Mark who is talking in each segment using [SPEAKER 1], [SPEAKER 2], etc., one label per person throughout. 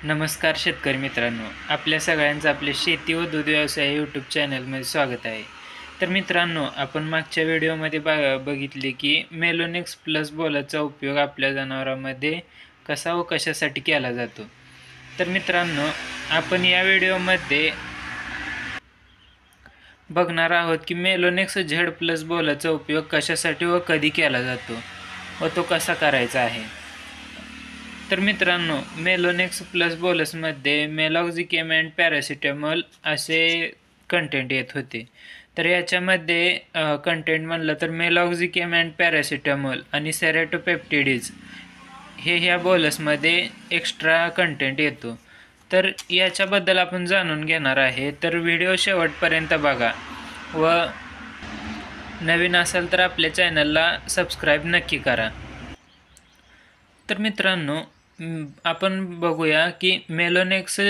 [SPEAKER 1] नमस्कार शेतकरी मित्रांनो, आपल्या सगळ्यांचं आपले शेती व दूध व्यवसाय यूट्यूब चॅनलमध्ये स्वागत आहे. तर मित्रांनो, आपण मागच्या व्हिडिओमध्ये बघितले की मेलोनेक्स प्लस बोलाचा उपयोग आपल्या जनावरांमध्ये कसा व कशासाठी केला जातो. तर मित्रांनो, आपण या व्हिडिओमध्ये बघणार आहोत की मेलोनेक्स झेड प्लस बोलाचा उपयोग कशासाठी व कधी केला जातो व तो कसा करायचा आहे. तर मित्रांनो, मेलोनेक्स प्लस बोलसमध्ये मेलॉक्झिकेम अँड पॅरासिटामॉल असे कंटेंट येत होते. तर याच्यामध्ये कंटेंट म्हणलं तर मेलॉक्झिकेम अँड पॅरासिटामॉल आणि सेरोटोपेप्टिडीज ह्या बोलसमध्ये एक्स्ट्रा कंटेंट येतो. तर याच्याबद्दल आपण जाणून घेणार आहे. तर व्हिडिओ शेवटपर्यंत बघा व नवीन असाल तर आपल्या चॅनलला सबस्क्राईब नक्की करा. तर मित्रांनो, आपण बघूया की मेलोनेक्स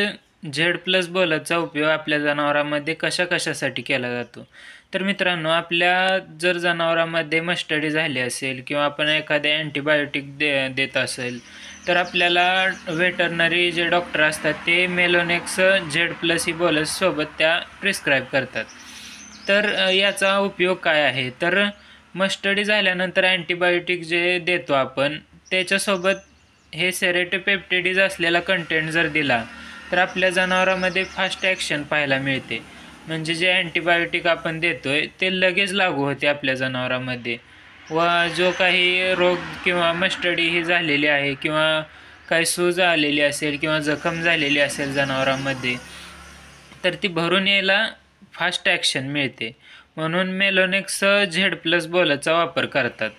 [SPEAKER 1] झेड प्लस बोलाचा उपयोग आपल्या जनावरांमध्ये कशासाठी केला जातो. तर मित्रांनो, आपल्या जर जनावरांमध्ये मस्टडी झाली असेल किंवा आपण एखादे अँटीबायोटिक देत असेल तर आपल्याला वेटरनरी जे डॉक्टर असतात ते मेलोनेक्स झेड प्लस ही बोलस सोबत त्या प्रिस्क्राईब करतात. तर याचा उपयोग काय आहे, तर मस्टडी झाल्यानंतर अँटीबायोटिक जे देतो आपण त्याच्यासोबत हे सेरोटोपेप्टिडीज असलेला कंटेंट जर दिला तर आपल्या जनावरांमध्ये फास्ट ॲक्शन पाहायला मिळते. म्हणजे जे अँटीबायोटिक आपण देतोय ते लगेच लागू होते आपल्या जनावरांमध्ये व जो काही रोग किंवा मस्टडी ही झालेली आहे किंवा काही सूज आलेली असेल किंवा जखम झालेली असेल जनावरांमध्ये तर ती भरून यायला फास्ट ॲक्शन मिळते. म्हणून मेलोनेक्स झेड प्लस बोलाचा वापर करतात.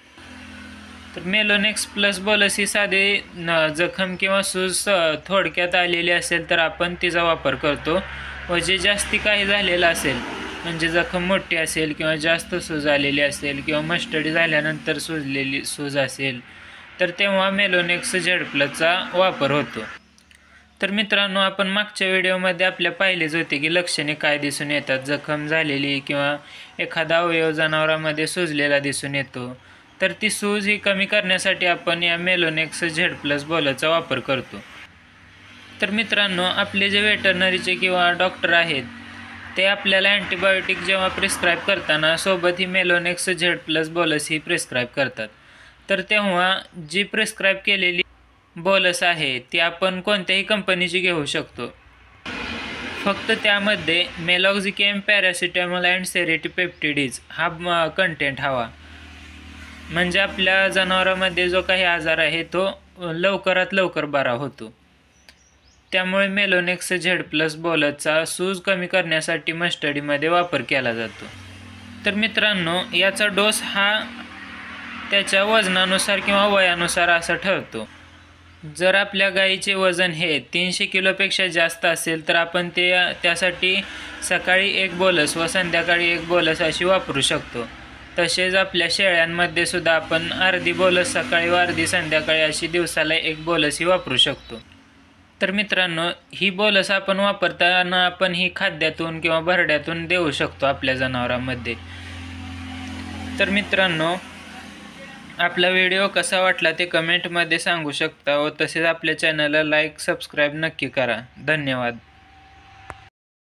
[SPEAKER 1] तर मेलोनेक्स प्लस बोलस ही साधे जखम किंवा सूज थोडक्यात आलेली असेल तर आपण तिचा वापर करतो व जे जास्ती काही झालेलं असेल म्हणजे जखम मोठी असेल किंवा जास्त सूज आलेली असेल किंवा मस्टडी झाल्यानंतर सुजलेली सूज असेल तर तेव्हा मेलोनेक्स झेड प्लसचा वापर होतो. तर मित्रांनो, आपण मागच्या व्हिडिओमध्ये आपल्या पाहिलेच होते की लक्षणे काय दिसून येतात. जखम झालेली किंवा एखादा अवयव जनावरांमध्ये सुजलेला दिसून येतो. तर ती सूज ही कमी करण्यासाठी आपण या मेलोनेक्स झेड प्लस बोलाचा वापर करतो. तर मित्रांनो, आपले जे वेटरनरीचे किंवा डॉक्टर आहेत ते आपल्याला अँटीबायोटिक जेव्हा प्रिस्क्राईब करताना सोबत ही मेलोनेक्स झेड प्लस बोलस ही प्रिस्क्राईब करतात. तर तेव्हा जी प्रिस्क्राईब केलेली बोलस आहे ती आपण कोणत्याही कंपनीची घेऊ शकतो. फक्त त्यामध्ये मेलॉक्झिकेम, पॅरासिटामॉल अँड सेरोटोपेप्टिडीज हा कंटेंट हवा. म्हणजे आपल्या जनावरांमध्ये जो काही आजार आहे तो लवकरात लवकर बरा होतो. त्यामुळे मेलोनेक्स झेड प्लस बोलसचा सूज कमी करण्यासाठी मस्टडीमध्ये वापर केला जातो. तर मित्रांनो, याचा डोस हा त्याच्या वजनानुसार किंवा वयानुसार असा ठरतो. जर आपल्या गाईचे वजन हे 300 किलोपेक्षा जास्त असेल तर आपण त्यासाठी सकाळी एक बोलस व संध्याकाळी एक बोलस अशी वापरू शकतो. तसेच आपल्या शेळ्यांमध्ये सुद्धा आपण अर्धी बोलस सकाळी व अर्धी संध्याकाळी अशी दिवसाला एक बोलस ही वापरू शकतो. तर मित्रांनो, ही बोलस आपण वापरताना आपण ही खाद्यातून किंवा भरड्यातून देऊ शकतो आपल्या जनावरांमध्ये. तर मित्रांनो, आपला व्हिडिओ कसा वाटला ते कमेंटमध्ये सांगू शकता व तसेच आपल्या चॅनलला लाईक सबस्क्राईब नक्की करा. धन्यवाद.